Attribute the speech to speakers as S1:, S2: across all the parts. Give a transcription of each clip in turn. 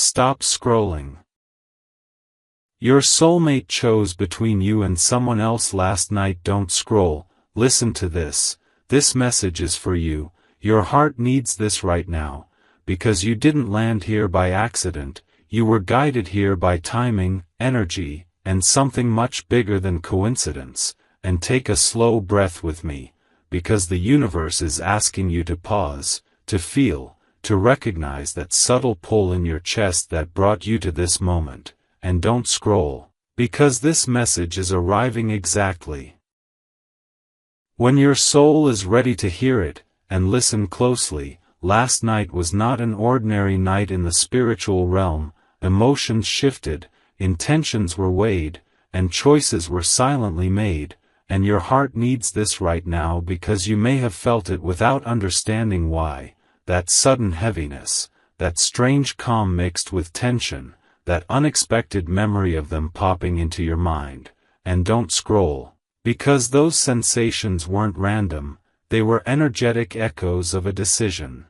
S1: Stop scrolling. Your soulmate chose between you and someone else last night. Don't scroll. Listen to this. This message is for you. Your heart needs this right now, because you didn't land here by accident. You were guided here by timing, energy, and something much bigger than coincidence. And take a slow breath with me, because the universe is asking you to pause, to feel, to recognize that subtle pull in your chest that brought you to this moment. And don't scroll, because this message is arriving exactly when your soul is ready to hear it. And listen closely. Last night was not an ordinary night in the spiritual realm. Emotions shifted, intentions were weighed, and choices were silently made. And your heart needs this right now, because you may have felt it without understanding why. That sudden heaviness, that strange calm mixed with tension, that unexpected memory of them popping into your mind. And don't scroll, because those sensations weren't random, they were energetic echoes of a decision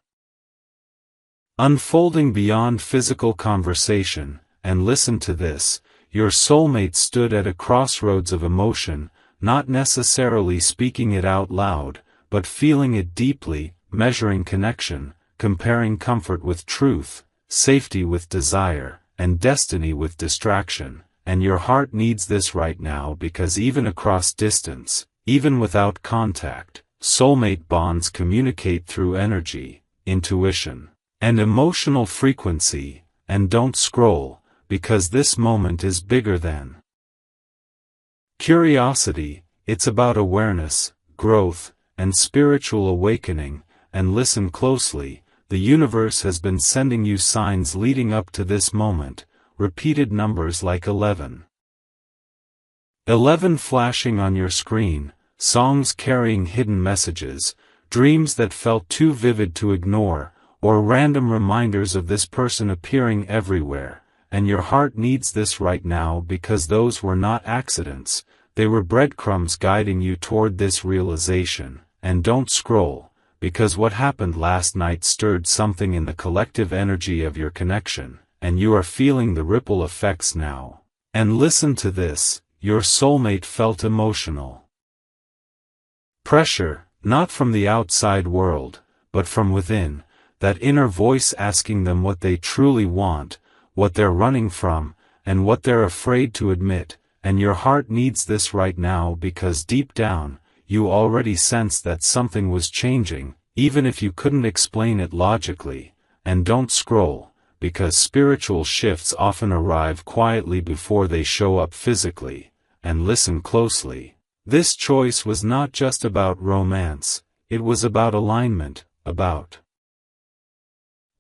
S1: unfolding beyond physical conversation. And listen to this. Your soulmate stood at a crossroads of emotion, not necessarily speaking it out loud, but feeling it deeply, measuring connection, comparing comfort with truth, safety with desire, and destiny with distraction. And your heart needs this right now, because even across distance, even without contact, soulmate bonds communicate through energy, intuition, and emotional frequency. And don't scroll, because this moment is bigger than curiosity. It's about awareness, growth, and spiritual awakening. And listen closely. The universe has been sending you signs leading up to this moment, repeated numbers like 11. 11 flashing on your screen, songs carrying hidden messages, dreams that felt too vivid to ignore, or random reminders of this person appearing everywhere. And your heart needs this right now, because those were not accidents, they were breadcrumbs guiding you toward this realization. And don't scroll, because what happened last night stirred something in the collective energy of your connection, and you are feeling the ripple effects now. And listen to this. Your soulmate felt emotional pressure, not from the outside world, but from within, that inner voice asking them what they truly want, what they're running from, and what they're afraid to admit. And your heart needs this right now, because deep down, you already sensed that something was changing, even if you couldn't explain it logically. And don't scroll, because spiritual shifts often arrive quietly before they show up physically. And listen closely. This choice was not just about romance, it was about alignment, about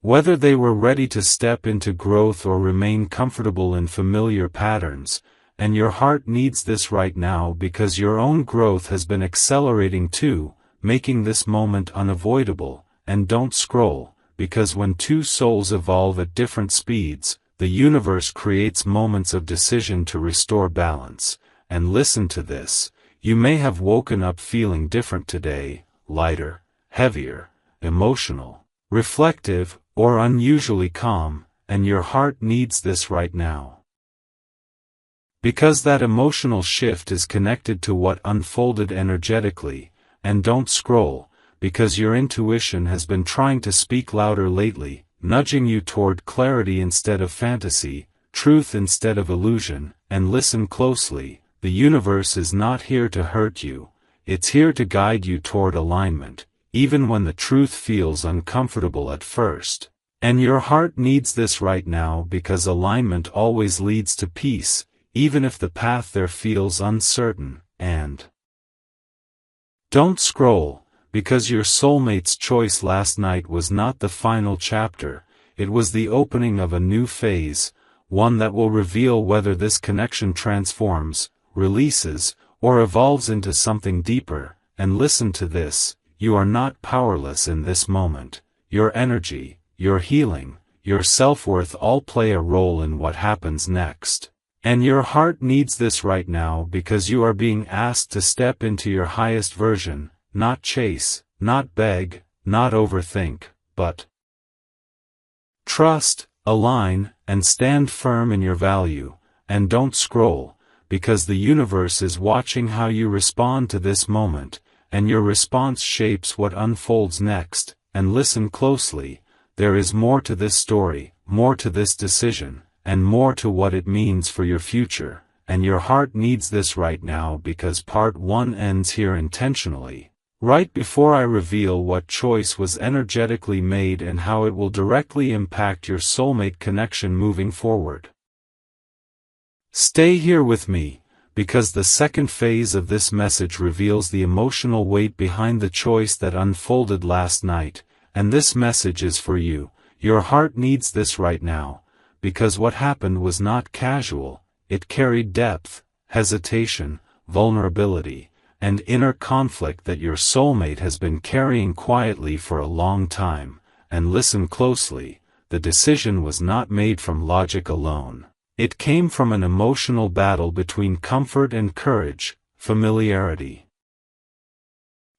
S1: whether they were ready to step into growth or remain comfortable in familiar patterns. And your heart needs this right now, because your own growth has been accelerating too, making this moment unavoidable. And don't scroll, because when two souls evolve at different speeds, the universe creates moments of decision to restore balance. And listen to this. You may have woken up feeling different today, lighter, heavier, emotional, reflective, or unusually calm. And your heart needs this right now, because that emotional shift is connected to what unfolded energetically. And don't scroll, because your intuition has been trying to speak louder lately, nudging you toward clarity instead of fantasy, truth instead of illusion. And listen closely. The universe is not here to hurt you, it's here to guide you toward alignment, even when the truth feels uncomfortable at first. And your heart needs this right now, because alignment always leads to peace, even if the path there feels uncertain. And don't scroll, because your soulmate's choice last night was not the final chapter, it was the opening of a new phase, one that will reveal whether this connection transforms, releases, or evolves into something deeper. And listen to this. You are not powerless in this moment. Your energy, your healing, your self-worth all play a role in what happens next. And your heart needs this right now, because you are being asked to step into your highest version, not chase, not beg, not overthink, but trust, align, and stand firm in your value, and don't scroll, because the universe is watching how you respond to this moment, and your response shapes what unfolds next. And listen closely, there is more to this story, more to this decision, and more to what it means for your future, and your heart needs this right now because part 1 ends here intentionally, right before I reveal what choice was energetically made and how it will directly impact your soulmate connection moving forward. Stay here with me, because the second phase of this message reveals the emotional weight behind the choice that unfolded last night, and this message is for you. Your heart needs this right now, because what happened was not casual, it carried depth, hesitation, vulnerability, and inner conflict that your soulmate has been carrying quietly for a long time. And listen closely, the decision was not made from logic alone. It came from an emotional battle between comfort and courage, familiarity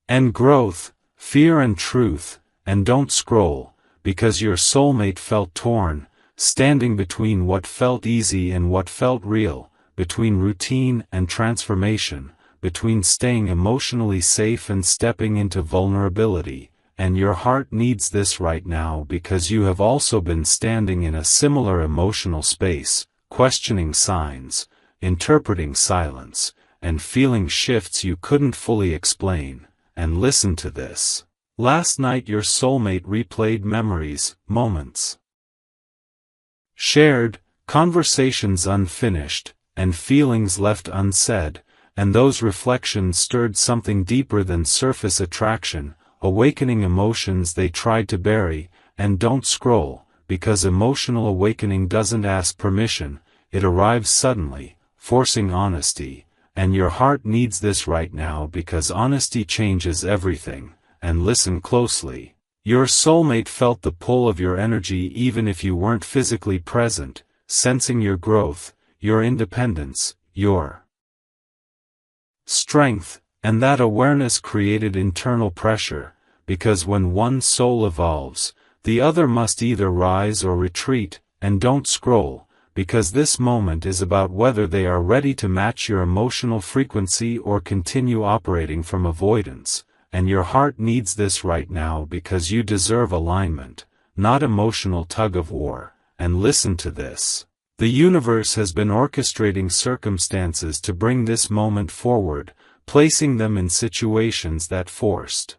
S1: and growth, fear and truth. And don't scroll, because your soulmate felt torn, standing between what felt easy and what felt real, between routine and transformation, between staying emotionally safe and stepping into vulnerability. And your heart needs this right now because you have also been standing in a similar emotional space, questioning signs, interpreting silence, and feeling shifts you couldn't fully explain. And listen to this. Last night your soulmate replayed memories, moments shared, conversations unfinished, and feelings left unsaid, and those reflections stirred something deeper than surface attraction, awakening emotions they tried to bury. And don't scroll, because emotional awakening doesn't ask permission, it arrives suddenly, forcing honesty. And your heart needs this right now because honesty changes everything. And listen closely. Your soulmate felt the pull of your energy even if you weren't physically present, sensing your growth, your independence, your strength, and that awareness created internal pressure, because when one soul evolves, the other must either rise or retreat. And don't scroll, because this moment is about whether they are ready to match your emotional frequency or continue operating from avoidance. And your heart needs this right now because you deserve alignment, not emotional tug-of-war. And listen to this. The universe has been orchestrating circumstances to bring this moment forward, placing them in situations that forced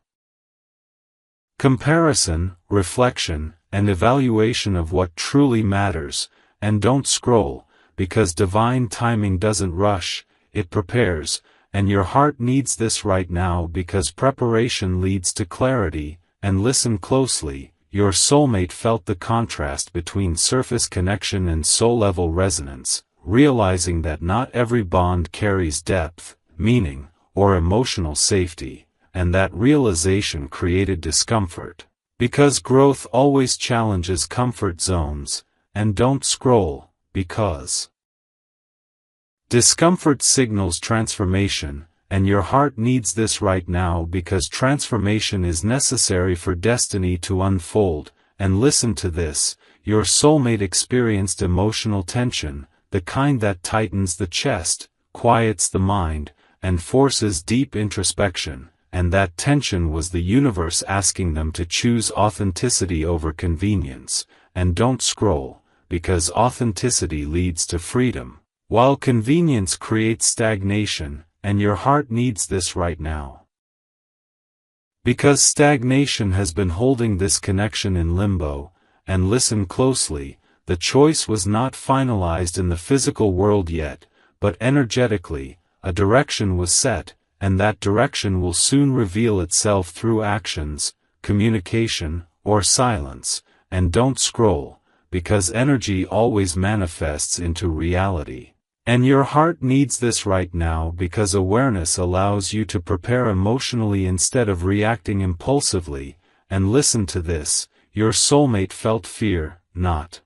S1: comparison, reflection, and evaluation of what truly matters. And don't scroll, because divine timing doesn't rush, it prepares. And your heart needs this right now because preparation leads to clarity. And listen closely, your soulmate felt the contrast between surface connection and soul-level resonance, realizing that not every bond carries depth, meaning, or emotional safety, and that realization created discomfort. Because growth always challenges comfort zones. And don't scroll, because discomfort signals transformation, and your heart needs this right now because transformation is necessary for destiny to unfold. And listen to this, your soulmate experienced emotional tension, the kind that tightens the chest, quiets the mind, and forces deep introspection. And that tension was the universe asking them to choose authenticity over convenience. And don't scroll, because authenticity leads to freedom, while convenience creates stagnation. And your heart needs this right now, because stagnation has been holding this connection in limbo. And listen closely, the choice was not finalized in the physical world yet, but energetically, a direction was set, and that direction will soon reveal itself through actions, communication, or silence. And don't scroll, because energy always manifests into reality. And your heart needs this right now because awareness allows you to prepare emotionally instead of reacting impulsively. And listen to this, your soulmate felt fear, not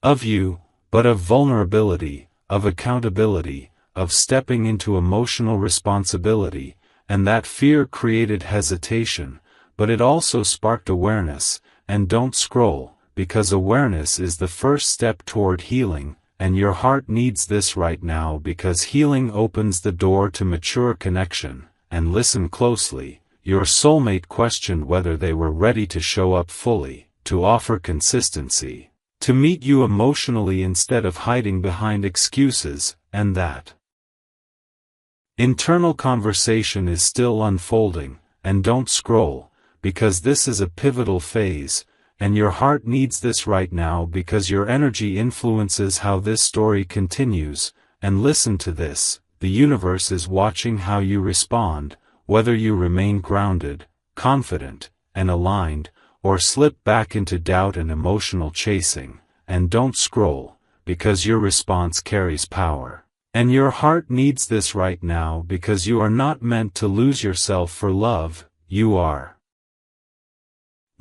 S1: of you, but of vulnerability, of accountability, of stepping into emotional responsibility. And that fear created hesitation, but it also sparked awareness. And don't scroll, because awareness is the first step toward healing, and your heart needs this right now because healing opens the door to mature connection. And listen closely, your soulmate questioned whether they were ready to show up fully, to offer consistency, to meet you emotionally instead of hiding behind excuses, and that internal conversation is still unfolding. And don't scroll, because this is a pivotal phase, and your heart needs this right now because your energy influences how this story continues. And listen to this, the universe is watching how you respond, whether you remain grounded, confident, and aligned, or slip back into doubt and emotional chasing. And don't scroll, because your response carries power. And your heart needs this right now because you are not meant to lose yourself for love, you are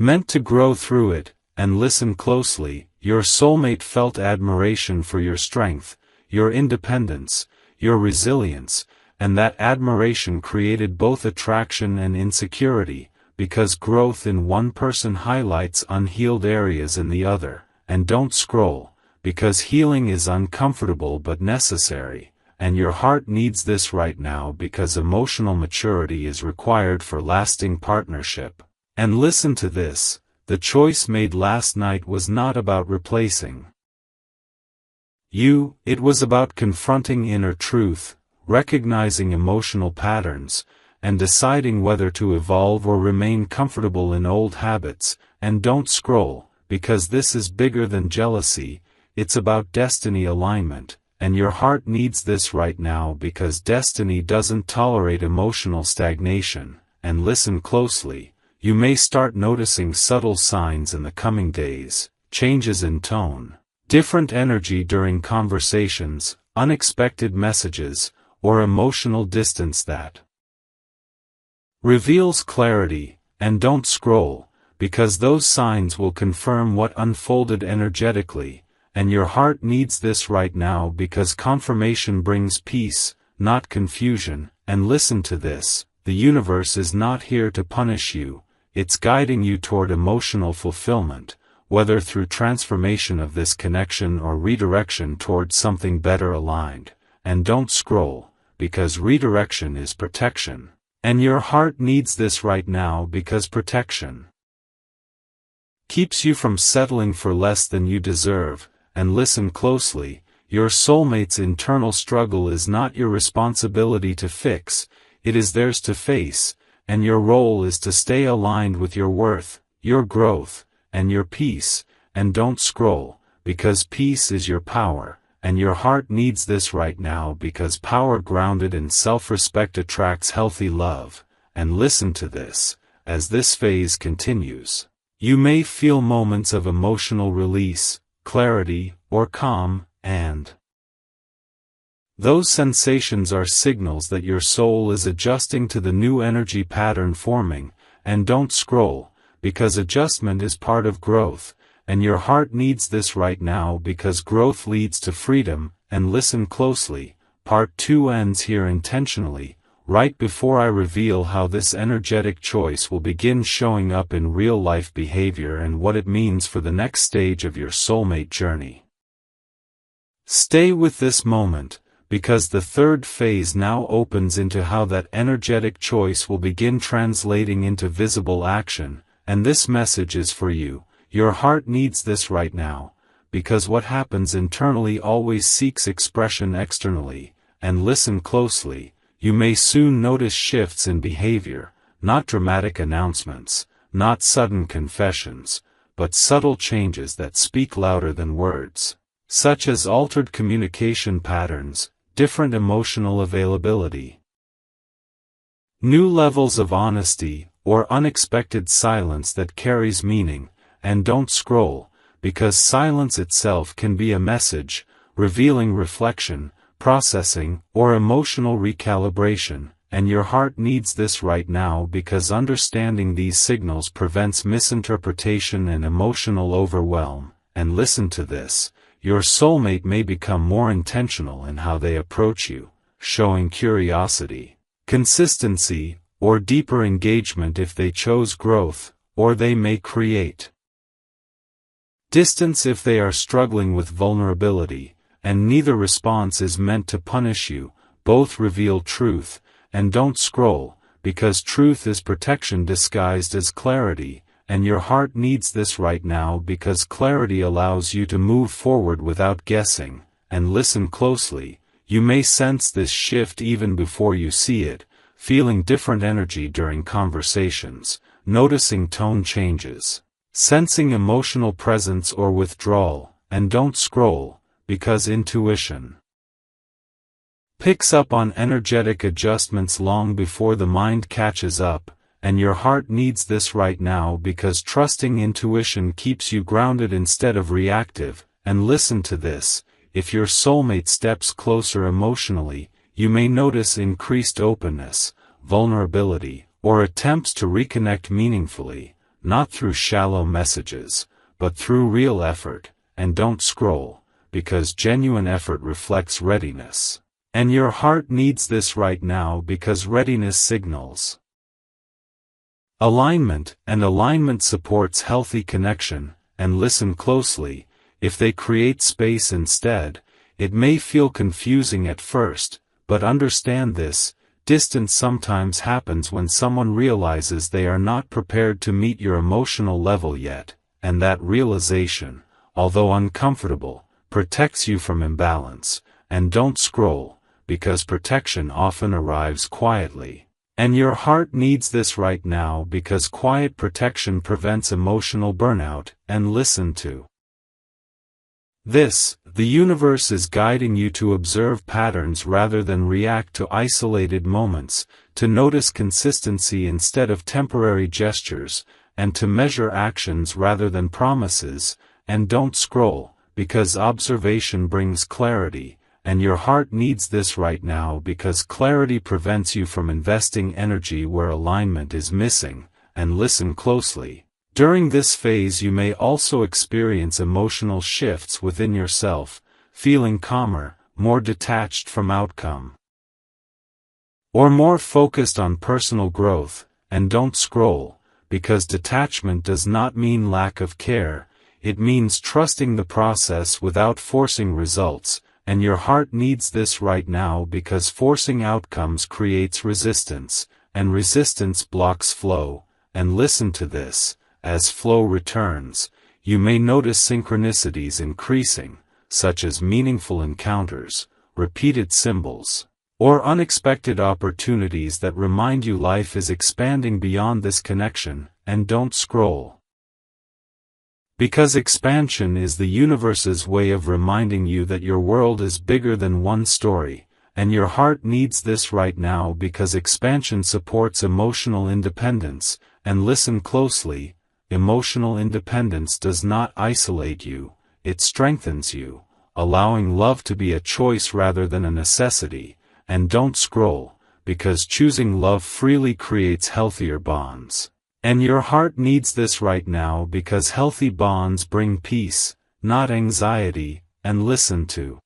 S1: meant to grow through it. And listen closely, your soulmate felt admiration for your strength, your independence, your resilience, and that admiration created both attraction and insecurity, because growth in one person highlights unhealed areas in the other. And don't scroll, because healing is uncomfortable but necessary, and your heart needs this right now because emotional maturity is required for lasting partnership. And listen to this, the choice made last night was not about replacing you, it was about confronting inner truth, recognizing emotional patterns, and deciding whether to evolve or remain comfortable in old habits. And don't scroll, because this is bigger than jealousy. It's about destiny alignment, and your heart needs this right now because destiny doesn't tolerate emotional stagnation. And listen closely, you may start noticing subtle signs in the coming days, changes in tone, different energy during conversations, unexpected messages, or emotional distance that reveals clarity. And don't scroll, because those signs will confirm what unfolded energetically. And your heart needs this right now because confirmation brings peace, not confusion. And listen to this, the universe is not here to punish you, it's guiding you toward emotional fulfillment, whether through transformation of this connection or redirection toward something better aligned. And don't scroll, because redirection is protection. And your heart needs this right now because protection keeps you from settling for less than you deserve. And listen closely, your soulmate's internal struggle is not your responsibility to fix, it is theirs to face, and your role is to stay aligned with your worth, your growth, and your peace. And don't scroll, because peace is your power, and your heart needs this right now because power grounded in self-respect attracts healthy love. And listen to this, as this phase continues, you may feel moments of emotional release, clarity, or calm, and those sensations are signals that your soul is adjusting to the new energy pattern forming. And don't scroll, because adjustment is part of growth, and your heart needs this right now because growth leads to freedom. And listen closely, part 2 ends here intentionally, right before I reveal how this energetic choice will begin showing up in real-life behavior and what it means for the next stage of your soulmate journey. Stay with this moment, because the third phase now opens into how that energetic choice will begin translating into visible action. And this message is for you. Your heart needs this right now, because what happens internally always seeks expression externally. And listen closely, you may soon notice shifts in behavior, not dramatic announcements, not sudden confessions, but subtle changes that speak louder than words, such as altered communication patterns, different emotional availability, new levels of honesty, or unexpected silence that carries meaning. And don't scroll, because silence itself can be a message, revealing reflection, processing, or emotional recalibration. And your heart needs this right now because understanding these signals prevents misinterpretation and emotional overwhelm. And listen to this, your soulmate may become more intentional in how they approach you, showing curiosity, consistency, or deeper engagement if they chose growth, or they may create Distance if they are struggling with vulnerability, and neither response is meant to punish you. Both reveal truth, and don't scroll, because truth is protection disguised as clarity, and your heart needs this right now because clarity allows you to move forward without guessing. And listen closely, you may sense this shift even before you see it, feeling different energy during conversations, noticing tone changes, sensing emotional presence or withdrawal. And don't scroll, because intuition picks up on energetic adjustments long before the mind catches up, and your heart needs this right now because trusting intuition keeps you grounded instead of reactive. And listen to this, if your soulmate steps closer emotionally, you may notice increased openness, vulnerability, or attempts to reconnect meaningfully, not through shallow messages, but through real effort. And don't scroll, because genuine effort reflects readiness. And your heart needs this right now because readiness signals alignment, and alignment supports healthy connection. And listen closely, if they create space instead, it may feel confusing at first, but understand this, distance sometimes happens when someone realizes they are not prepared to meet your emotional level yet, and that realization, although uncomfortable, protects you from imbalance. And don't scroll, because protection often arrives quietly. And your heart needs this right now because quiet protection prevents emotional burnout. And listen to this, the universe is guiding you to observe patterns rather than react to isolated moments, to notice consistency instead of temporary gestures, and to measure actions rather than promises. And don't scroll, because observation brings clarity. And your heart needs this right now because clarity prevents you from investing energy where alignment is missing. And listen closely. During this phase you may also experience emotional shifts within yourself, feeling calmer, more detached from outcome, or more focused on personal growth. And don't scroll, because detachment does not mean lack of care, it means trusting the process without forcing results. And your heart needs this right now because forcing outcomes creates resistance, and resistance blocks flow. And listen to this, as flow returns, you may notice synchronicities increasing, such as meaningful encounters, repeated symbols, or unexpected opportunities that remind you life is expanding beyond this connection. And don't scroll, because expansion is the universe's way of reminding you that your world is bigger than one story. And your heart needs this right now because expansion supports emotional independence. And listen closely, emotional independence does not isolate you, it strengthens you, allowing love to be a choice rather than a necessity. And don't scroll, because choosing love freely creates healthier bonds. And your heart needs this right now because healthy bonds bring peace, not anxiety. And listen to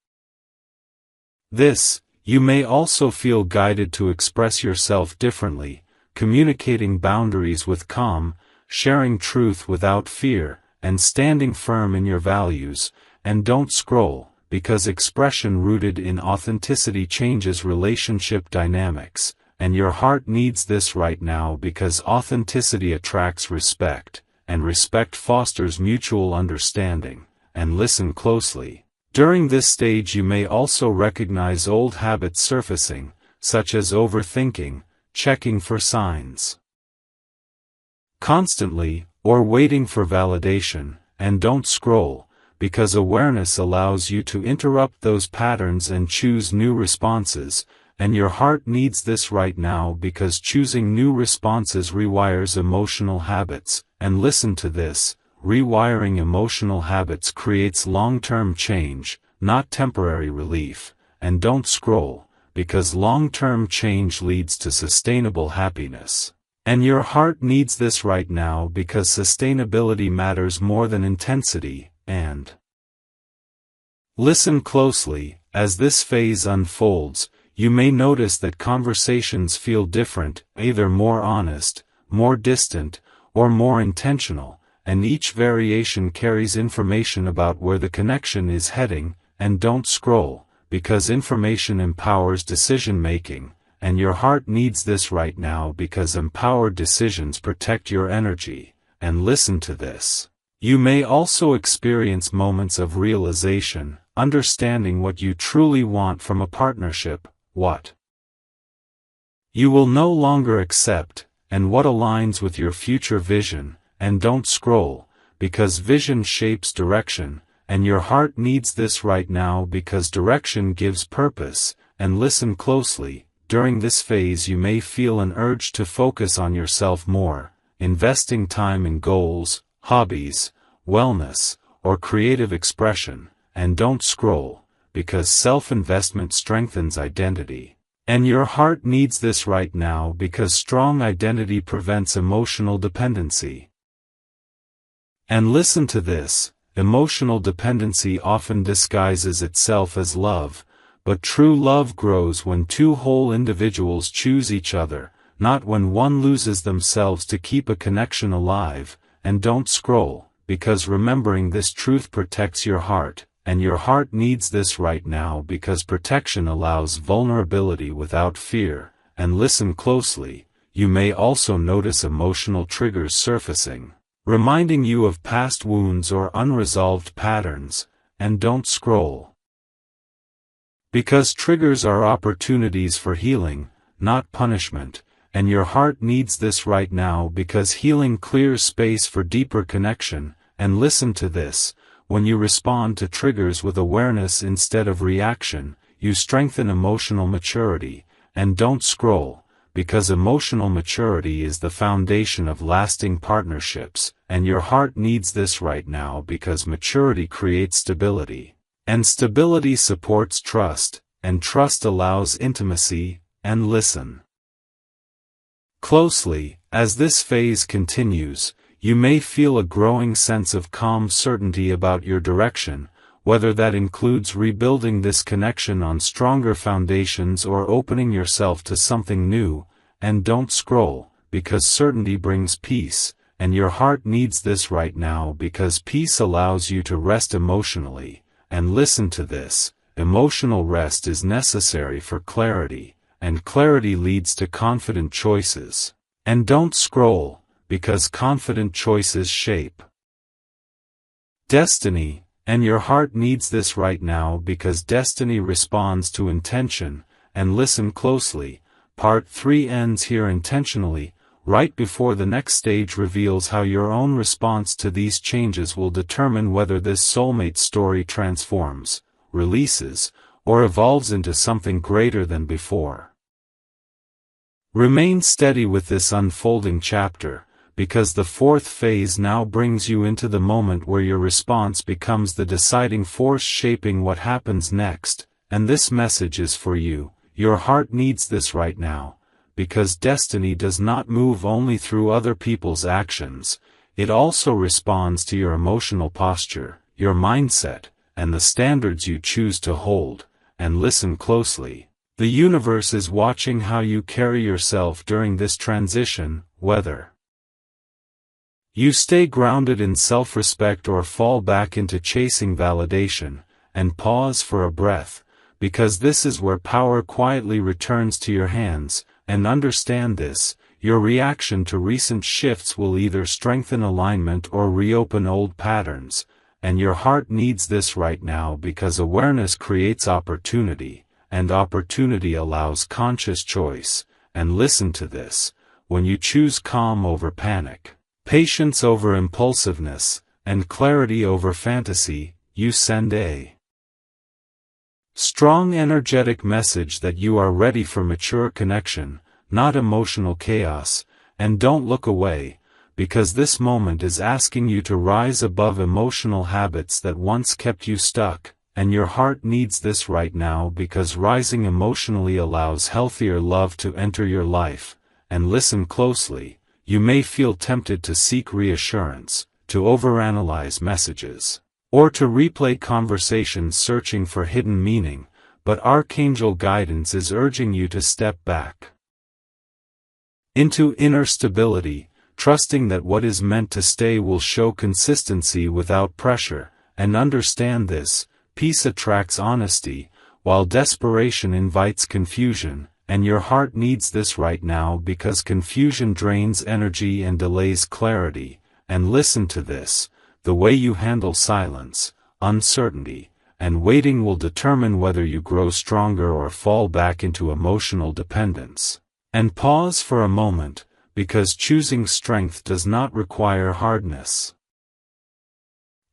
S1: this, you may also feel guided to express yourself differently, communicating boundaries with calm, sharing truth without fear, and standing firm in your values. And don't scroll, because expression rooted in authenticity changes relationship dynamics. And your heart needs this right now because authenticity attracts respect, and respect fosters mutual understanding. And listen closely. During this stage you may also recognize old habits surfacing, such as overthinking, checking for signs constantly, or waiting for validation. And don't scroll, because awareness allows you to interrupt those patterns and choose new responses. And your heart needs this right now because choosing new responses rewires emotional habits. And listen to this, rewiring emotional habits creates long-term change, not temporary relief. And don't scroll, because long-term change leads to sustainable happiness. And your heart needs this right now because sustainability matters more than intensity. And listen closely, as this phase unfolds, you may notice that conversations feel different, either more honest, more distant, or more intentional. and each variation carries information about where the connection is heading. And don't scroll, because information empowers decision-making, and your heart needs this right now because empowered decisions protect your energy. And listen to this. You may also experience moments of realization, understanding what you truly want from a partnership, what you will no longer accept, and what aligns with your future vision. And don't scroll, because vision shapes direction, and your heart needs this right now because direction gives purpose. And listen closely. During this phase you may feel an urge to focus on yourself more, investing time in goals, hobbies, wellness, or creative expression. And don't scroll, because self-investment strengthens identity. And your heart needs this right now because strong identity prevents emotional dependency. And listen to this. Emotional dependency often disguises itself as love, but true love grows when two whole individuals choose each other, not when one loses themselves to keep a connection alive. And don't scroll, because remembering this truth protects your heart, and your heart needs this right now because protection allows vulnerability without fear. And listen closely. You may also notice emotional triggers surfacing, reminding you of past wounds or unresolved patterns. And don't scroll, because triggers are opportunities for healing, not punishment. And your heart needs this right now because healing clears space for deeper connection. And listen to this. When you respond to triggers with awareness instead of reaction, you strengthen emotional maturity. And don't scroll, because emotional maturity is the foundation of lasting partnerships. And your heart needs this right now because maturity creates stability, and stability supports trust, and trust allows intimacy. And listen closely. As this phase continues, you may feel a growing sense of calm certainty about your direction, whether that includes rebuilding this connection on stronger foundations or opening yourself to something new. And don't scroll, because certainty brings peace, and your heart needs this right now because peace allows you to rest emotionally. And listen to this. Emotional rest is necessary for clarity, and clarity leads to confident choices. And don't scroll, because confident choices shape destiny. And your heart needs this right now because destiny responds to intention. And listen closely. Part 3 ends here intentionally, right before the next stage reveals how your own response to these changes will determine whether this soulmate story transforms, releases, or evolves into something greater than before. Remain steady with this unfolding chapter, because the fourth phase now brings you into the moment where your response becomes the deciding force shaping what happens next. And this message is for you. Your heart needs this right now, because destiny does not move only through other people's actions. It also responds to your emotional posture, your mindset, and the standards you choose to hold. And listen closely. The universe is watching how you carry yourself during this transition, whether you stay grounded in self-respect or fall back into chasing validation. And pause for a breath, because this is where power quietly returns to your hands. And understand this, your reaction to recent shifts will either strengthen alignment or reopen old patterns. And your heart needs this right now because awareness creates opportunity, and opportunity allows conscious choice. And listen to this. When you choose calm over panic, patience over impulsiveness, and clarity over fantasy, you send a strong energetic message that you are ready for mature connection, not emotional chaos. And don't look away, because this moment is asking you to rise above emotional habits that once kept you stuck. And your heart needs this right now because rising emotionally allows healthier love to enter your life. And listen closely. You may feel tempted to seek reassurance, to overanalyze messages, or to replay conversations searching for hidden meaning, but Archangel guidance is urging you to step back into inner stability, trusting that what is meant to stay will show consistency without pressure, and understand this. Peace attracts honesty, while desperation invites confusion, and your heart needs this right now because confusion drains energy and delays clarity. And listen to this: the way you handle silence, uncertainty, and waiting will determine whether you grow stronger or fall back into emotional dependence. And pause for a moment, because choosing strength does not require hardness.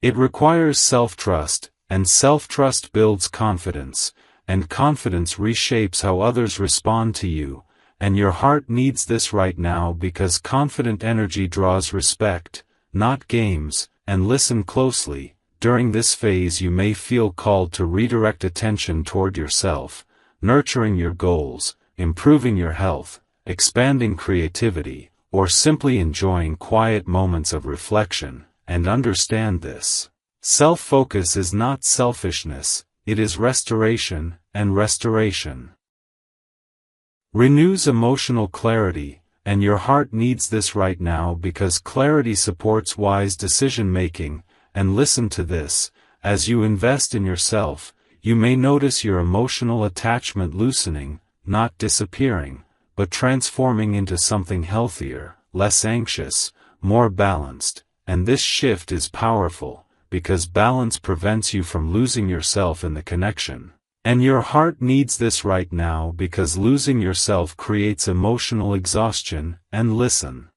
S1: It requires self-trust, and self-trust builds confidence, and confidence reshapes how others respond to you, and your heart needs this right now because confident energy draws respect, not games. And listen closely. During this phase you may feel called to redirect attention toward yourself, nurturing your goals, improving your health, expanding creativity, or simply enjoying quiet moments of reflection. And understand this: self-focus is not selfishness, it is restoration, and restoration renews emotional clarity, and your heart needs this right now because clarity supports wise decision-making. And listen to this: as you invest in yourself, you may notice your emotional attachment loosening, not disappearing, but transforming into something healthier, less anxious, more balanced. And this shift is powerful, because balance prevents you from losing yourself in the connection. And your heart needs this right now because losing yourself creates emotional exhaustion. And listen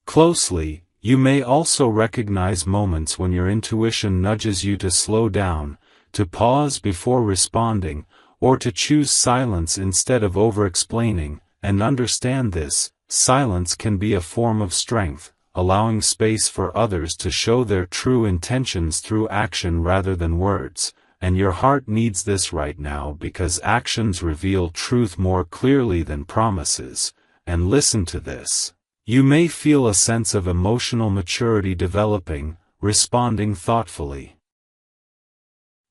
S1: closely. You may also recognize moments when your intuition nudges you to slow down, to pause before responding, or to choose silence instead of over-explaining. And understand this: silence can be a form of strength, allowing space for others to show their true intentions through action rather than words. And your heart needs this right now because actions reveal truth more clearly than promises. And listen to this: you may feel a sense of emotional maturity developing, responding thoughtfully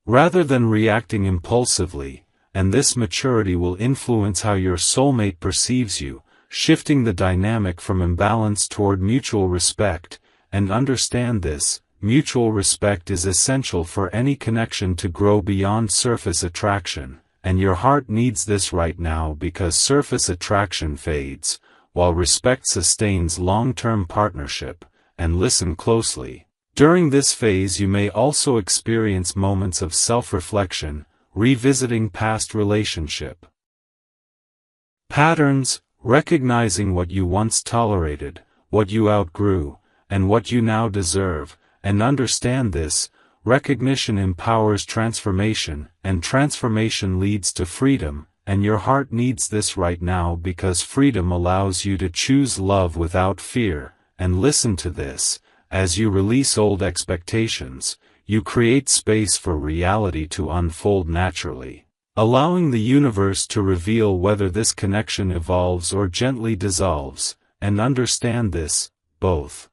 S1: rather than reacting impulsively, and this maturity will influence how your soulmate perceives you, shifting the dynamic from imbalance toward mutual respect. And understand this: mutual respect is essential for any connection to grow beyond surface attraction, and your heart needs this right now because surface attraction fades, while respect sustains long-term partnership. And listen closely. During this phase you may also experience moments of self-reflection, revisiting past relationship patterns, recognizing what you once tolerated, what you outgrew, and what you now deserve. And understand this: recognition empowers transformation, and transformation leads to freedom. And your heart needs this right now because freedom allows you to choose love without fear. And listen to this: as you release old expectations, you create space for reality to unfold naturally, allowing the universe to reveal whether this connection evolves or gently dissolves. And understand this: both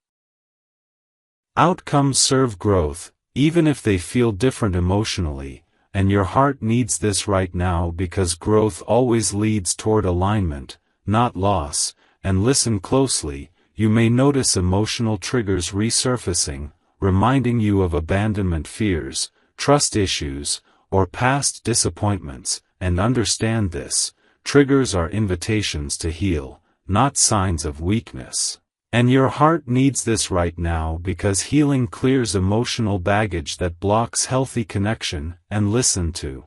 S1: outcomes serve growth, even if they feel different emotionally. And your heart needs this right now because growth always leads toward alignment, not loss. And listen closely. You may notice emotional triggers resurfacing, reminding you of abandonment fears, trust issues, or past disappointments. And understand this: triggers are invitations to heal, not signs of weakness. And your heart needs this right now because healing clears emotional baggage that blocks healthy connection. And listen to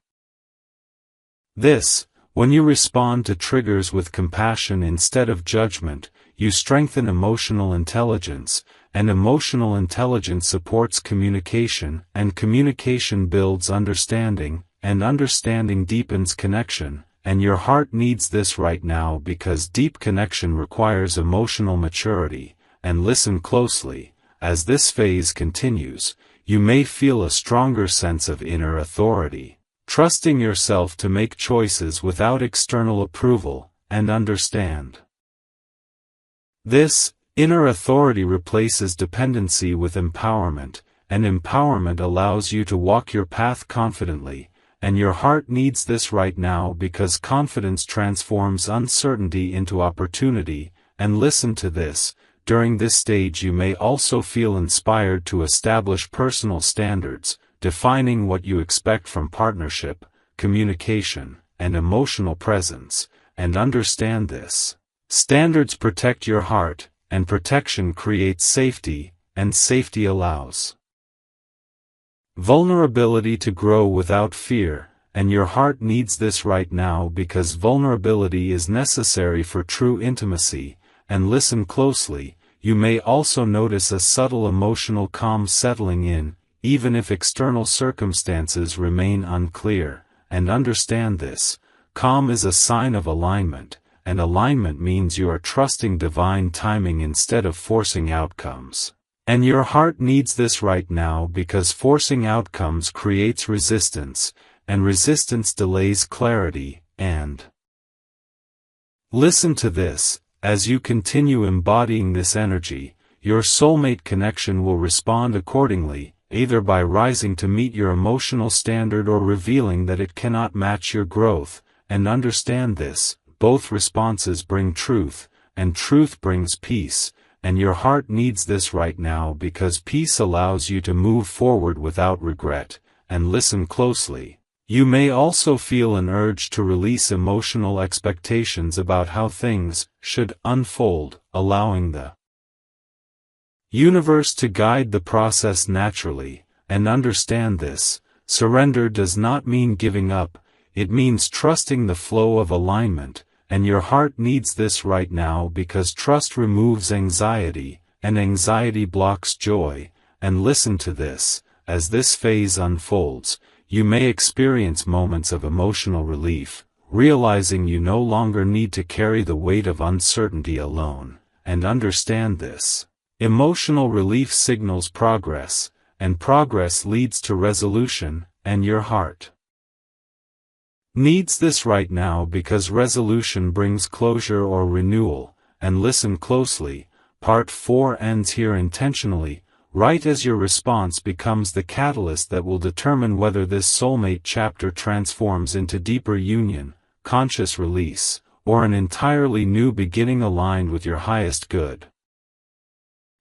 S1: this: when you respond to triggers with compassion instead of judgment, you strengthen emotional intelligence, and emotional intelligence supports communication, and communication builds understanding, and understanding deepens connection. And your heart needs this right now because deep connection requires emotional maturity. And listen closely: as this phase continues, you may feel a stronger sense of inner authority, trusting yourself to make choices without external approval. And understand this: inner authority replaces dependency with empowerment, and empowerment allows you to walk your path confidently. And your heart needs this right now because confidence transforms uncertainty into opportunity. and listen to this. During this stage you may also feel inspired to establish personal standards, defining what you expect from partnership, communication, and emotional presence, and understand this. Standards protect your heart, and protection creates safety, and safety allows vulnerability to grow without fear, and your heart needs this right now because vulnerability is necessary for true intimacy. And listen closely, you may also notice a subtle emotional calm settling in, even if external circumstances remain unclear. And understand this, calm is a sign of alignment, and alignment means you are trusting divine timing instead of forcing outcomes. And your heart needs this right now because forcing outcomes creates resistance, and resistance delays clarity. And listen to this, as you continue embodying this energy, your soulmate connection will respond accordingly, either by rising to meet your emotional standard or revealing that it cannot match your growth. And understand this, both responses bring truth, and truth brings peace, and your heart needs this right now because peace allows you to move forward without regret. And listen closely. You may also feel an urge to release emotional expectations about how things should unfold, allowing the universe to guide the process naturally. And understand this, surrender does not mean giving up, it means trusting the flow of alignment, and your heart needs this right now because trust removes anxiety, and anxiety blocks joy. And listen to this, as this phase unfolds, you may experience moments of emotional relief, realizing you no longer need to carry the weight of uncertainty alone. And understand this, emotional relief signals progress, and progress leads to resolution, and your heart needs this right now because resolution brings closure or renewal. And listen closely, part 4 ends here intentionally, right as your response becomes the catalyst that will determine whether this soulmate chapter transforms into deeper union, conscious release, or an entirely new beginning aligned with your highest good.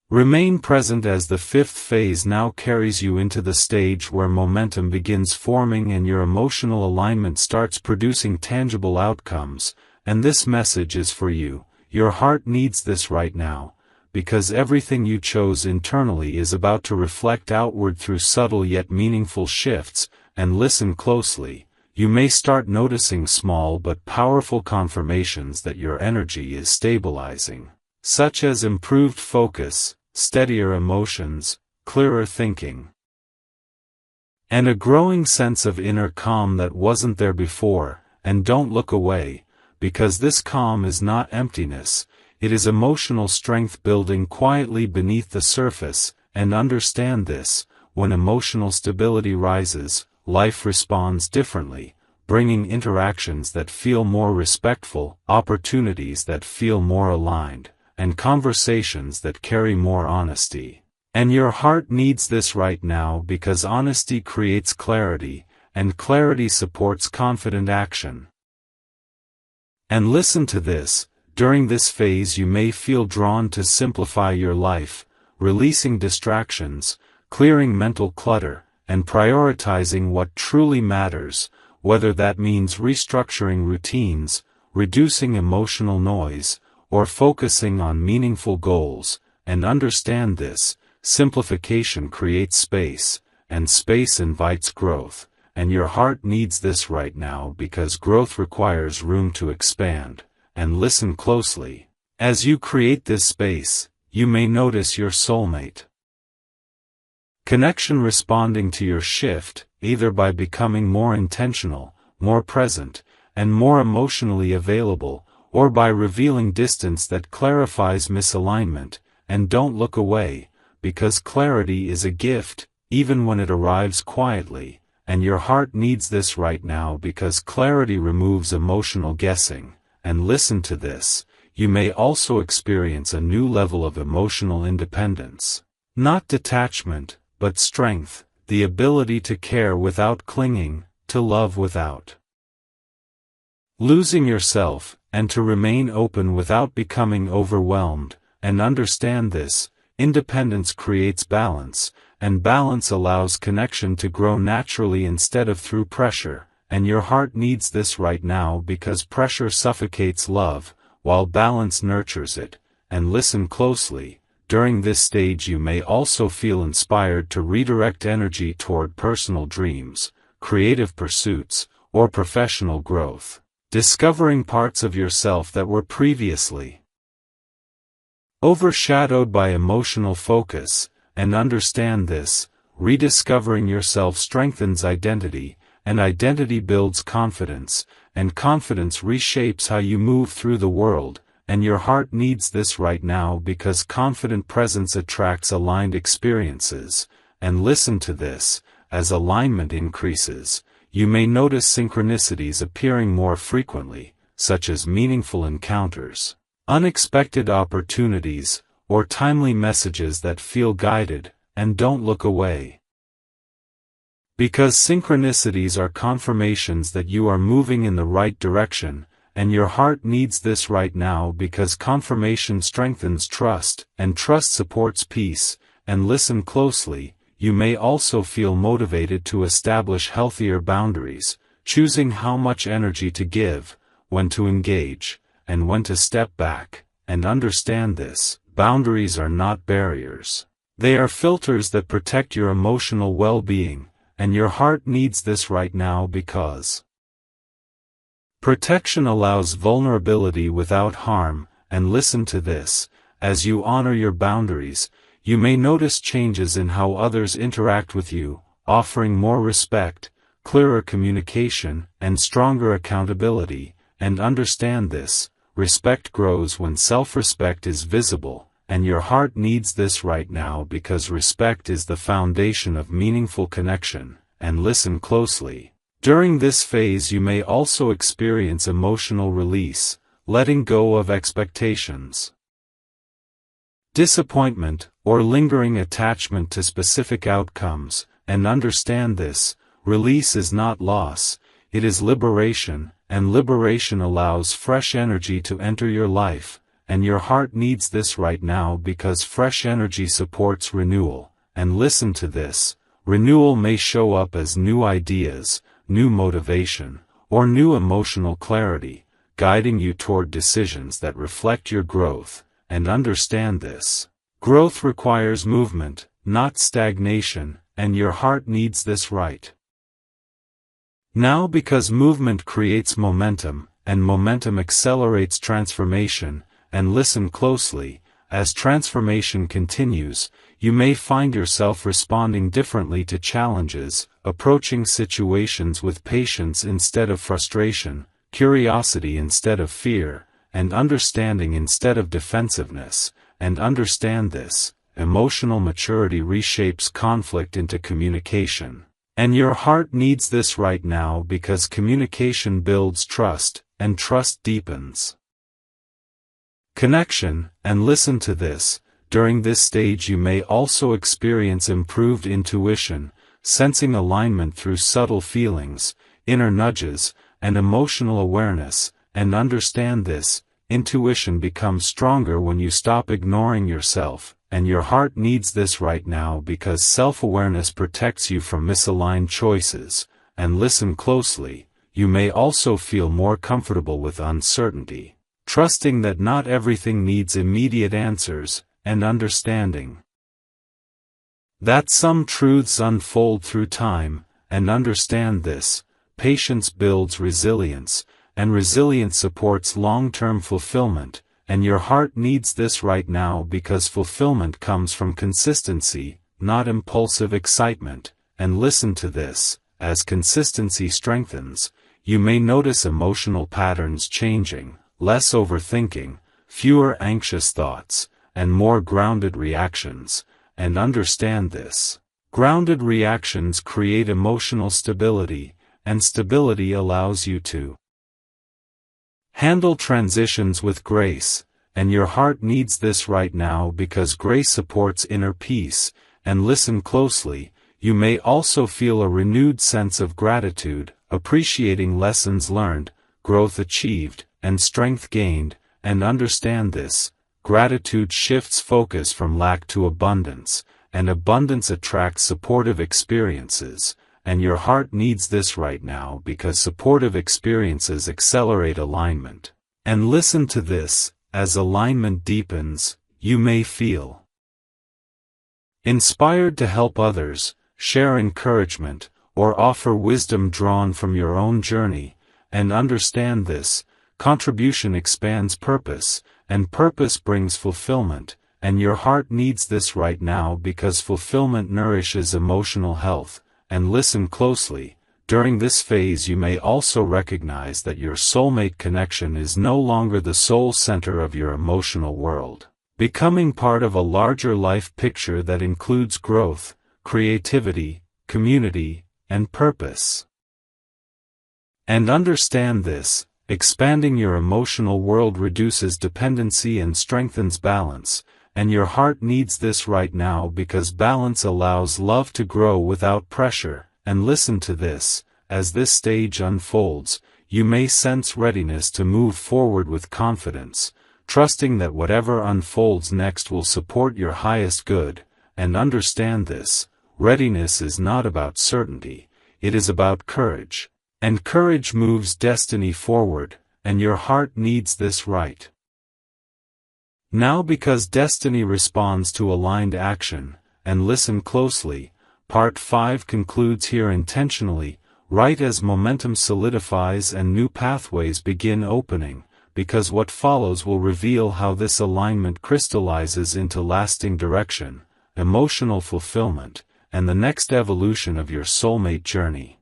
S1: Remain present as the 5th phase now carries you into the stage where momentum begins forming and your emotional alignment starts producing tangible outcomes. And this message is for you. Your heart needs this right now, because everything you chose internally is about to reflect outward through subtle yet meaningful shifts. And listen closely, you may start noticing small but powerful confirmations that your energy is stabilizing, such as improved focus, steadier emotions, clearer thinking, and a growing sense of inner calm that wasn't there before. And don't look away, because this calm is not emptiness, it is emotional strength building quietly beneath the surface. And understand this, when emotional stability rises, life responds differently, bringing interactions that feel more respectful, opportunities that feel more aligned, and conversations that carry more honesty. And your heart needs this right now because honesty creates clarity, and clarity supports confident action. And listen to this, during this phase you may feel drawn to simplify your life, releasing distractions, clearing mental clutter, and prioritizing what truly matters, whether that means restructuring routines, reducing emotional noise, or focusing on meaningful goals. And understand this, simplification creates space, and space invites growth, and your heart needs this right now because growth requires room to expand. And listen closely, as you create this space, you may notice your soulmate connection responding to your shift, either by becoming more intentional, more present, and more emotionally available, or by revealing distance that clarifies misalignment. And don't look away, because clarity is a gift, even when it arrives quietly, and your heart needs this right now because clarity removes emotional guessing. And listen to this, you may also experience a new level of emotional independence. Not detachment, but strength, the ability to care without clinging, to love without losing yourself, and to remain open without becoming overwhelmed. And understand this: independence creates balance, and balance allows connection to grow naturally instead of through pressure. And your heart needs this right now because pressure suffocates love, while balance nurtures it. And listen closely. During this stage you may also feel inspired to redirect energy toward personal dreams, creative pursuits, or professional growth, discovering parts of yourself that were previously overshadowed by emotional focus. And understand this: rediscovering yourself strengthens identity, and identity builds confidence, and confidence reshapes how you move through the world. And your heart needs this right now because confident presence attracts aligned experiences. And listen to this: as alignment increases, you may notice synchronicities appearing more frequently, such as meaningful encounters, unexpected opportunities, or timely messages that feel guided. And don't look away, because synchronicities are confirmations that you are moving in the right direction. And your heart needs this right now because confirmation strengthens trust, and trust supports peace. And listen closely: you may also feel motivated to establish healthier boundaries, choosing how much energy to give, when to engage, and when to step back. And understand this: boundaries are not barriers. They are filters that protect your emotional well-being. And your heart needs this right now because protection allows vulnerability without harm. And listen to this: as you honor your boundaries, you may notice changes in how others interact with you, offering more respect, clearer communication, and stronger accountability. And understand this: respect grows when self-respect is visible. And your heart needs this right now because respect is the foundation of meaningful connection. And listen closely: during this phase you may also experience emotional release, letting go of expectations, disappointment, or lingering attachment to specific outcomes. And understand this: release is not loss, it is liberation, and liberation allows fresh energy to enter your life. And your heart needs this right now because fresh energy supports renewal. And listen to this: renewal may show up as new ideas, new motivation, or new emotional clarity, guiding you toward decisions that reflect your growth. And understand this: growth requires movement, not stagnation. And your heart needs this right now because movement creates momentum, and momentum accelerates transformation. And listen closely: as transformation continues, you may find yourself responding differently to challenges, approaching situations with patience instead of frustration, curiosity instead of fear, and understanding instead of defensiveness. And understand this: emotional maturity reshapes conflict into communication. And your heart needs this right now because communication builds trust, and trust deepens connection. And listen to this: during this stage you may also experience improved intuition, sensing alignment through subtle feelings, inner nudges, and emotional awareness. And understand this: intuition becomes stronger when you stop ignoring yourself. And your heart needs this right now because self-awareness protects you from misaligned choices. And listen closely: you may also feel more comfortable with uncertainty, trusting that not everything needs immediate answers, and understanding that some truths unfold through time. And understand this: patience builds resilience, and resilience supports long-term fulfillment. And your heart needs this right now because fulfillment comes from consistency, not impulsive excitement. And listen to this: as consistency strengthens, you may notice emotional patterns changing, less overthinking, fewer anxious thoughts, and more grounded reactions. And understand this: grounded reactions create emotional stability, and stability allows you to handle transitions with grace. And your heart needs this right now because grace supports inner peace. And listen closely: you may also feel a renewed sense of gratitude, appreciating lessons learned, growth achieved, and strength gained, and understand this. Gratitude shifts focus from lack to abundance, and abundance attracts supportive experiences, and your heart needs this right now because supportive experiences accelerate alignment. And listen to this, as alignment deepens, you may feel inspired to help others, share encouragement, or offer wisdom drawn from your own journey, and understand this. Contribution expands purpose, and purpose brings fulfillment, and your heart needs this right now because fulfillment nourishes emotional health. And listen closely, during this phase you may also recognize that your soulmate connection is no longer the sole center of your emotional world, becoming part of a larger life picture that includes growth, creativity, community, and purpose. And understand this, expanding your emotional world reduces dependency and strengthens balance, and your heart needs this right now because balance allows love to grow without pressure. And listen to this, as this stage unfolds, you may sense readiness to move forward with confidence, trusting that whatever unfolds next will support your highest good. And understand this, readiness is not about certainty, it is about courage. And courage moves destiny forward, and your heart needs this right now because destiny responds to aligned action. And listen closely, Part 5 concludes here intentionally, right as momentum solidifies and new pathways begin opening, because what follows will reveal how this alignment crystallizes into lasting direction, emotional fulfillment, and the next evolution of your soulmate journey.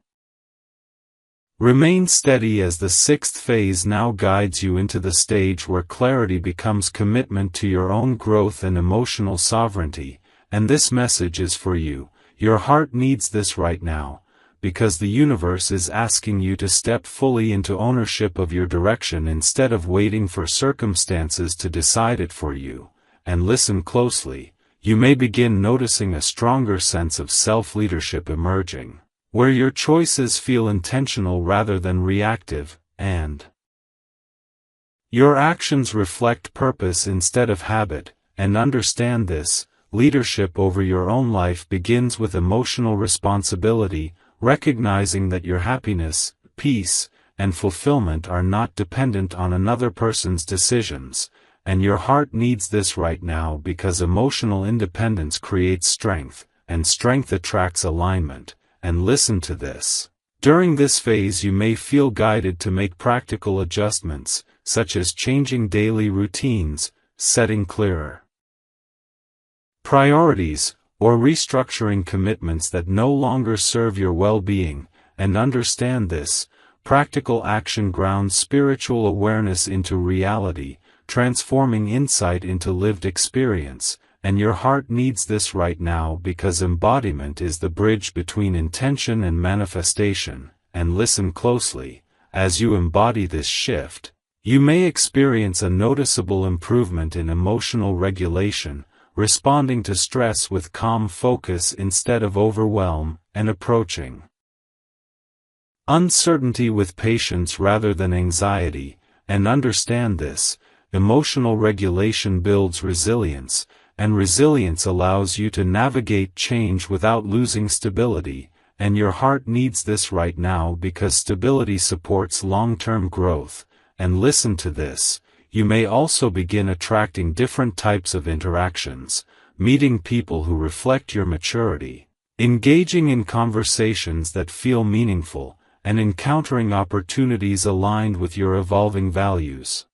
S1: Remain steady as the sixth phase now guides you into the stage where clarity becomes commitment to your own growth and emotional sovereignty, and this message is for you. Your heart needs this right now, because the universe is asking you to step fully into ownership of your direction instead of waiting for circumstances to decide it for you. And listen closely, you may begin noticing a stronger sense of self-leadership emerging, where your choices feel intentional rather than reactive, and your actions reflect purpose instead of habit. And understand this, leadership over your own life begins with emotional responsibility, recognizing that your happiness, peace, and fulfillment are not dependent on another person's decisions. And your heart needs this right now because emotional independence creates strength, and strength attracts alignment. And listen to this. During this phase you may feel guided to make practical adjustments, such as changing daily routines, setting clearer priorities, or restructuring commitments that no longer serve your well-being. And understand this, practical action grounds spiritual awareness into reality, transforming insight into lived experience. And your heart needs this right now because embodiment is the bridge between intention and manifestation. And listen closely, as you embody this shift, you may experience a noticeable improvement in emotional regulation, responding to stress with calm focus instead of overwhelm, and approaching uncertainty with patience rather than anxiety. And understand this, emotional regulation builds resilience, and resilience allows you to navigate change without losing stability. And your heart needs this right now because stability supports long-term growth. And listen to this, you may also begin attracting different types of interactions, meeting people who reflect your maturity, engaging in conversations that feel meaningful, and encountering opportunities aligned with your evolving values.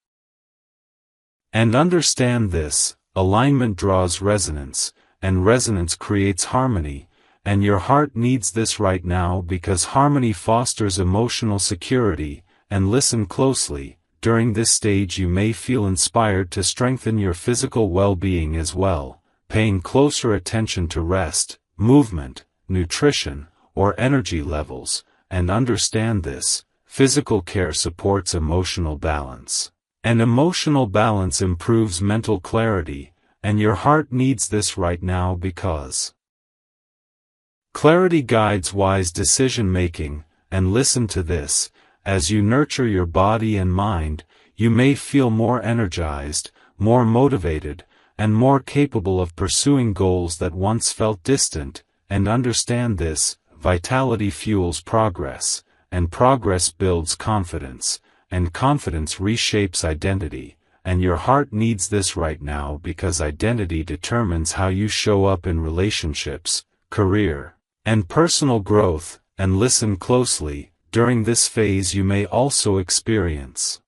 S1: And understand this, alignment draws resonance, and resonance creates harmony. And your heart needs this right now because harmony fosters emotional security. And listen closely, during this stage you may feel inspired to strengthen your physical well-being as well, paying closer attention to rest, movement, nutrition, or energy levels. And understand this, physical care supports emotional balance, and emotional balance improves mental clarity. And your heart needs this right now because clarity guides wise decision-making. And listen to this, as you nurture your body and mind, you may feel more energized, more motivated, and more capable of pursuing goals that once felt distant, and understand this, vitality fuels progress, and progress builds confidence, and confidence reshapes identity, and your heart needs this right now because identity determines how you show up in relationships, career, and personal growth. And listen closely, during this phase you may also experience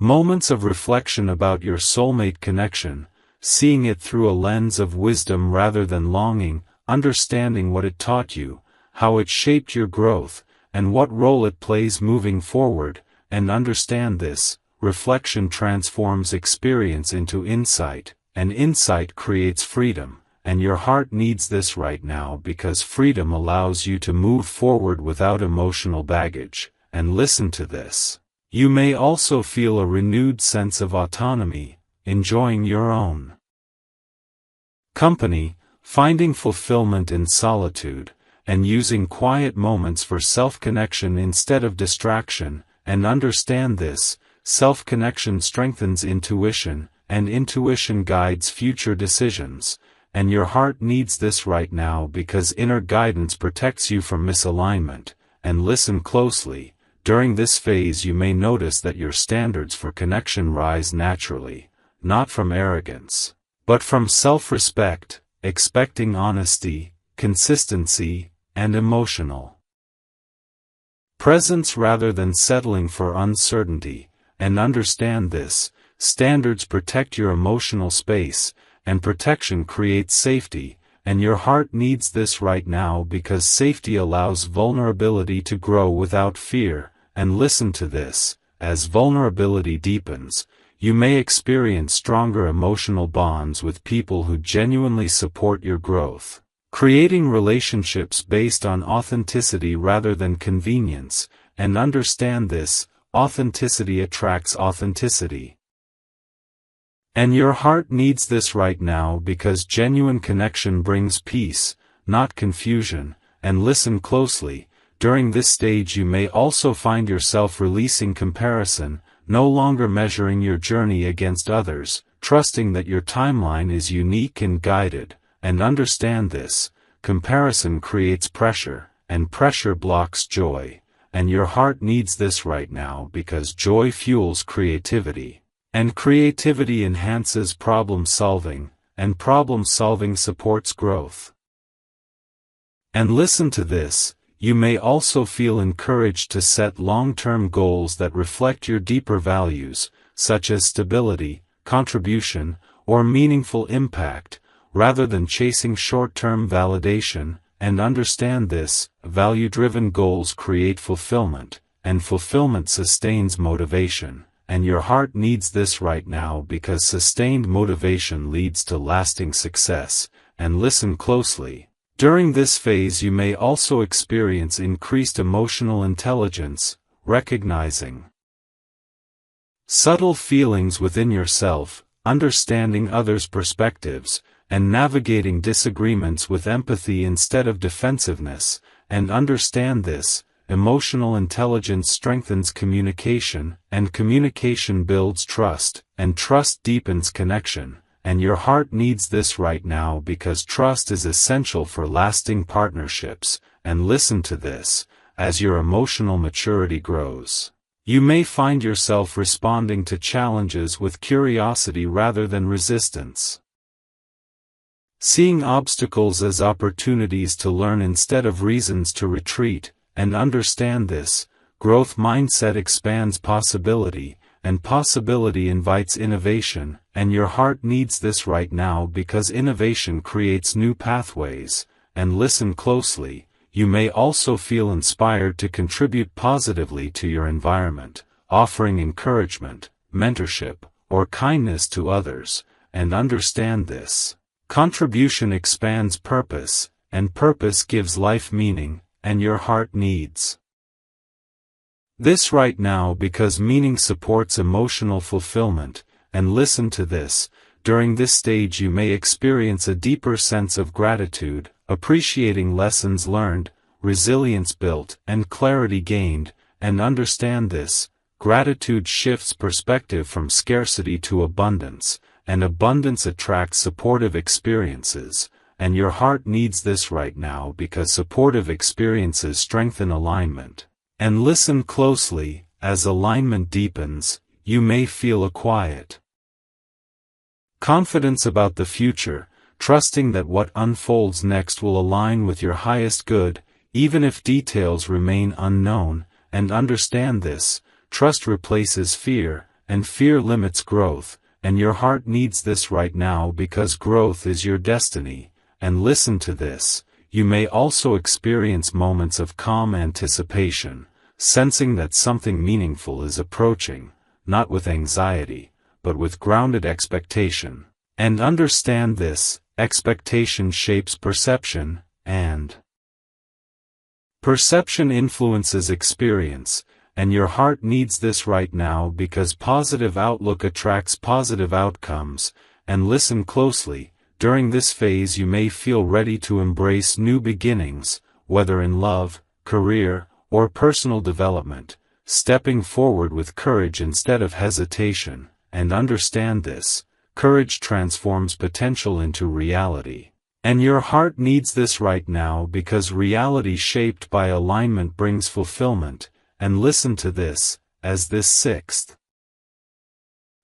S1: moments of reflection about your soulmate connection, seeing it through a lens of wisdom rather than longing, understanding what it taught you, how it shaped your growth, and what role it plays moving forward. And understand this, reflection transforms experience into insight, and insight creates freedom. And your heart needs this right now because freedom allows you to move forward without emotional baggage. And listen to this. You may also feel a renewed sense of autonomy, enjoying your own company, finding fulfillment in solitude, and using quiet moments for self-connection instead of distraction. And understand this, self-connection strengthens intuition, and intuition guides future decisions. And your heart needs this right now because inner guidance protects you from misalignment. And listen closely, during this phase you may notice that your standards for connection rise naturally, not from arrogance, but from self-respect, expecting honesty, consistency, and emotional presence rather than settling for uncertainty. And understand this, standards protect your emotional space, and protection creates safety, and your heart needs this right now because safety allows vulnerability to grow without fear. And listen to this, as vulnerability deepens, you may experience stronger emotional bonds with people who genuinely support your growth, creating relationships based on authenticity rather than convenience. And understand this, authenticity attracts authenticity. And your heart needs this right now because genuine connection brings peace, not confusion. And listen closely, during this stage you may also find yourself releasing comparison, no longer measuring your journey against others, trusting that your timeline is unique and guided. And understand this, comparison creates pressure, and pressure blocks joy. And your heart needs this right now because joy fuels creativity. And creativity enhances problem solving, and problem solving supports growth. And listen to this, you may also feel encouraged to set long-term goals that reflect your deeper values, such as stability, contribution, or meaningful impact, rather than chasing short-term validation. And understand this, value-driven goals create fulfillment, and fulfillment sustains motivation. And your heart needs this right now because sustained motivation leads to lasting success. And listen closely, during this phase you may also experience increased emotional intelligence, recognizing subtle feelings within yourself, understanding others' perspectives, and navigating disagreements with empathy instead of defensiveness. And understand this, emotional intelligence strengthens communication, and communication builds trust, and trust deepens connection. And your heart needs this right now because trust is essential for lasting partnerships. And listen to this, as your emotional maturity grows, you may find yourself responding to challenges with curiosity rather than resistance, seeing obstacles as opportunities to learn instead of reasons to retreat. And understand this, growth mindset expands possibility, and possibility invites innovation. And your heart needs this right now because innovation creates new pathways. And listen closely, you may also feel inspired to contribute positively to your environment, offering encouragement, mentorship, or kindness to others. And understand this, contribution expands purpose, and purpose gives life meaning. And your heart needs this right now because meaning supports emotional fulfillment. And listen to this, during this stage you may experience a deeper sense of gratitude, appreciating lessons learned, resilience built, and clarity gained. and understand this. Gratitude shifts perspective from scarcity to abundance, and abundance attracts supportive experiences, and your heart needs this right now because supportive experiences strengthen alignment. And listen closely, as alignment deepens, you may feel a quiet confidence about the future, trusting that what unfolds next will align with your highest good, even if details remain unknown. And understand this, trust replaces fear, and fear limits growth, and your heart needs this right now because growth is your destiny. And listen to this, you may also experience moments of calm anticipation, sensing that something meaningful is approaching, not with anxiety, but with grounded expectation. And understand this, expectation shapes perception, and perception influences experience, and your heart needs this right now because positive outlook attracts positive outcomes. And listen closely, during this phase you may feel ready to embrace new beginnings, whether in love, career, or personal development, stepping forward with courage instead of hesitation. And understand this, courage transforms potential into reality. And your heart needs this right now because reality shaped by alignment brings fulfillment. And listen to this, as this sixth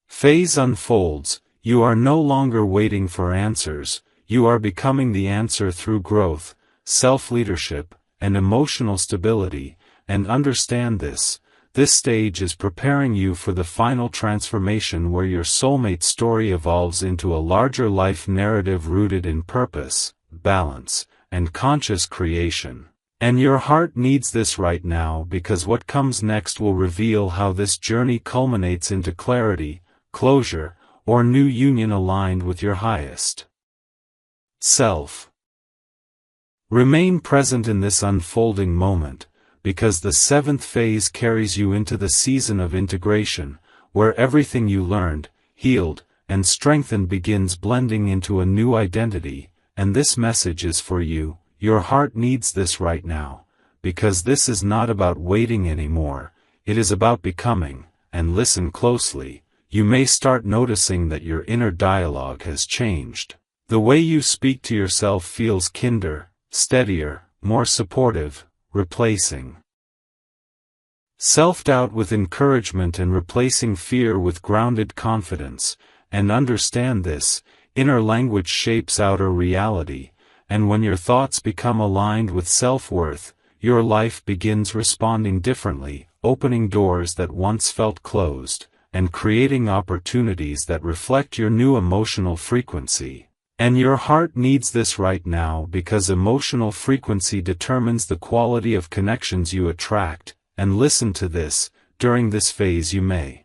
S1: phase unfolds, you are no longer waiting for answers, you are becoming the answer through growth, self-leadership, and emotional stability. And understand this, this stage is preparing you for the final transformation where your soulmate story evolves into a larger life narrative rooted in purpose, balance, and conscious creation. And your heart needs this right now because what comes next will reveal how this journey culminates into clarity, closure, or new union aligned with your highest self. Remain present in this unfolding moment, because the seventh phase carries you into the season of integration, where everything you learned, healed, and strengthened begins blending into a new identity. And this message is for you. Your heart needs this right now, because this is not about waiting anymore, it is about becoming. And listen closely, you may start noticing that your inner dialogue has changed. The way you speak to yourself feels kinder, steadier, more supportive, replacing self-doubt with encouragement and replacing fear with grounded confidence. And understand this, inner language shapes outer reality. And when your thoughts become aligned with self-worth, your life begins responding differently, opening doors that once felt closed, and creating opportunities that reflect your new emotional frequency. And your heart needs this right now because emotional frequency determines the quality of connections you attract. And listen to this, during this phase you may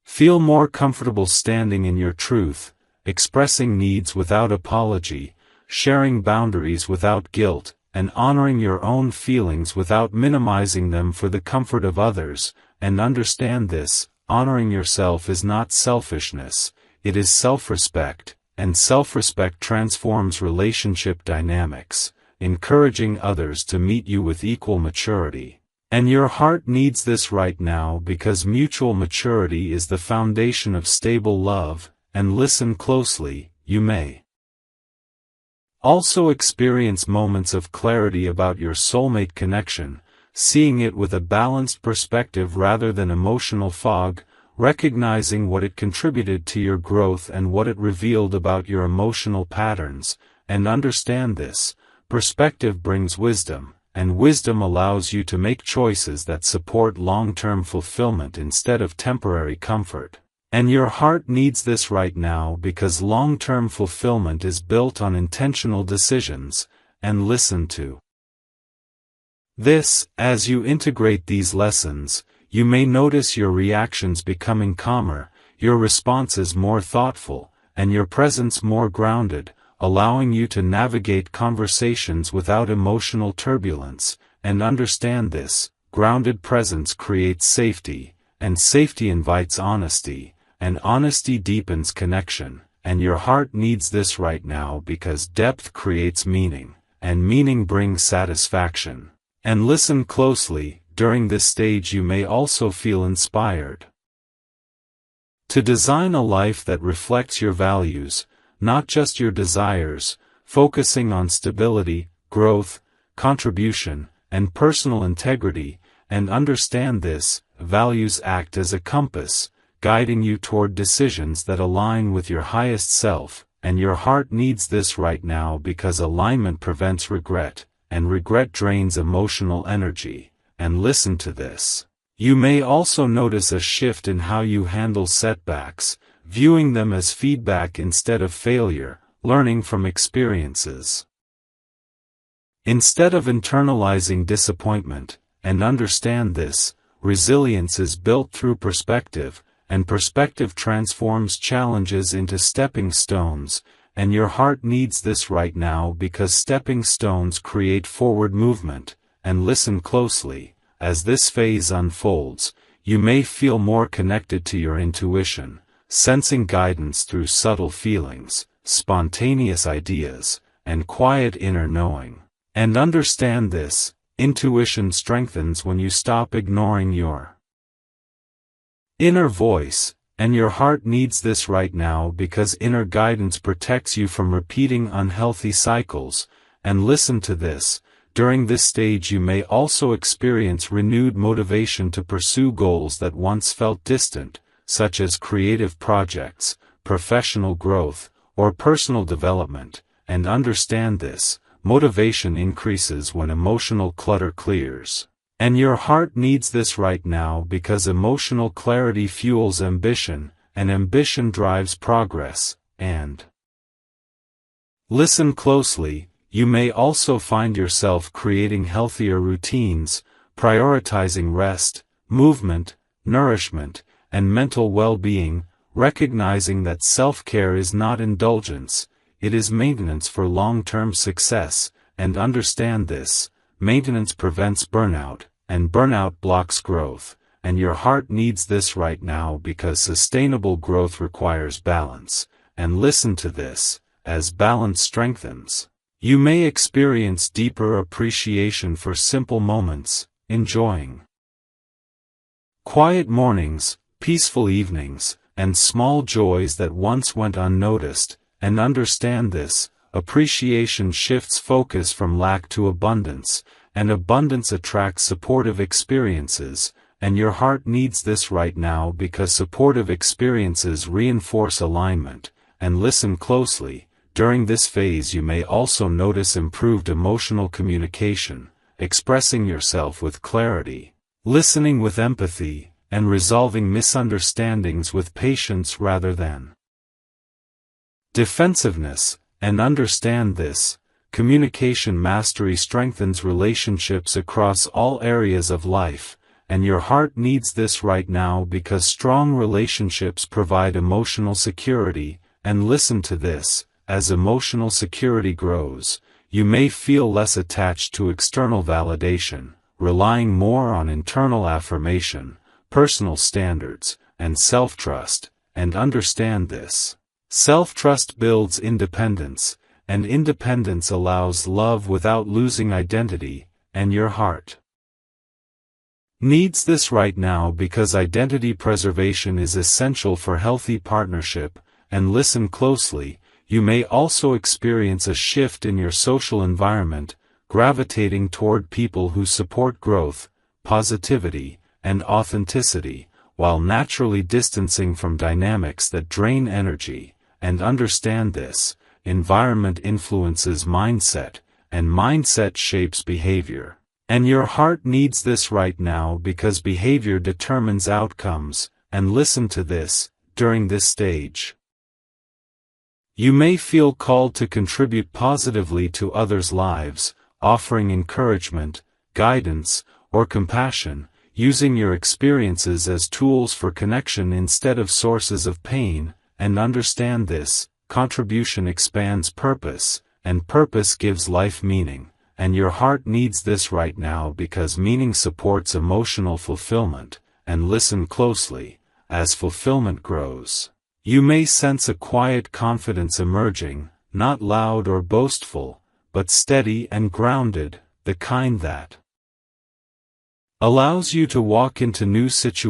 S1: feel more comfortable standing in your truth, expressing needs without apology, sharing boundaries without guilt, and honoring your own feelings without minimizing them for the comfort of others. And understand this, honoring yourself is not selfishness, it is self-respect, and self-respect transforms relationship dynamics, encouraging others to meet you with equal maturity. And your heart needs this right now because mutual maturity is the foundation of stable love. And listen closely, you may also experience moments of clarity about your soulmate connection, seeing it with a balanced perspective rather than emotional fog, recognizing what it contributed to your growth and what it revealed about your emotional patterns. And understand this, perspective brings wisdom, and wisdom allows you to make choices that support long-term fulfillment instead of temporary comfort. And your heart needs this right now because long-term fulfillment is built on intentional decisions. And listen to this, as you integrate these lessons, you may notice your reactions becoming calmer, your responses more thoughtful, and your presence more grounded, allowing you to navigate conversations without emotional turbulence. And understand this, grounded presence creates safety, and safety invites honesty. And honesty deepens connection, and your heart needs this right now because depth creates meaning, and meaning brings satisfaction. And listen closely, during this stage you may also feel inspired to design a life that reflects your values, not just your desires, focusing on stability, growth, contribution, and personal integrity. And understand this, values act as a compass, guiding you toward decisions that align with your highest self, and your heart needs this right now because alignment prevents regret, and regret drains emotional energy. And listen to this. You may also notice a shift in how you handle setbacks, viewing them as feedback instead of failure, learning from experiences instead of internalizing disappointment. And understand this, resilience is built through perspective, and perspective transforms challenges into stepping stones, and your heart needs this right now because stepping stones create forward movement. And listen closely. As this phase unfolds, you may feel more connected to your intuition, sensing guidance through subtle feelings, spontaneous ideas, and quiet inner knowing. And understand this, intuition strengthens when you stop ignoring your inner voice, and your heart needs this right now because inner guidance protects you from repeating unhealthy cycles. And listen to this. During this stage you may also experience renewed motivation to pursue goals that once felt distant, such as creative projects, professional growth, or personal development. And understand this, motivation increases when emotional clutter clears. And your heart needs this right now because emotional clarity fuels ambition, and ambition drives progress. And listen closely. You may also find yourself creating healthier routines, prioritizing rest, movement, nourishment, and mental well-being, recognizing that self-care is not indulgence, it is maintenance for long-term success. And understand this, maintenance prevents burnout, and burnout blocks growth, and your heart needs this right now because sustainable growth requires balance. And listen to this, as balance strengthens, you may experience deeper appreciation for simple moments, enjoying quiet mornings, peaceful evenings, and small joys that once went unnoticed. And understand this, appreciation shifts focus from lack to abundance, and abundance attracts supportive experiences. And your heart needs this right now because supportive experiences reinforce alignment. And listen closely. During this phase you may also notice improved emotional communication, expressing yourself with clarity, listening with empathy, and resolving misunderstandings with patience rather than defensiveness. And understand this, communication mastery strengthens relationships across all areas of life, and your heart needs this right now because strong relationships provide emotional security. And listen to this. As emotional security grows, you may feel less attached to external validation, relying more on internal affirmation, personal standards, and self-trust. And understand this, self-trust builds independence, and independence allows love without losing identity. And your heart needs this right now because identity preservation is essential for healthy partnership. And listen closely. You may also experience a shift in your social environment, gravitating toward people who support growth, positivity, and authenticity, while naturally distancing from dynamics that drain energy. And understand this, environment influences mindset, and mindset shapes behavior. And your heart needs this right now because behavior determines outcomes. And listen to this, during this stage you may feel called to contribute positively to others' lives, offering encouragement, guidance, or compassion, using your experiences as tools for connection instead of sources of pain. And understand this, contribution expands purpose, and purpose gives life meaning. And your heart needs this right now because meaning supports emotional fulfillment. And listen closely, as fulfillment grows, you may sense a quiet confidence emerging, not loud or boastful, but steady and grounded, the kind that Allows you to walk into new situations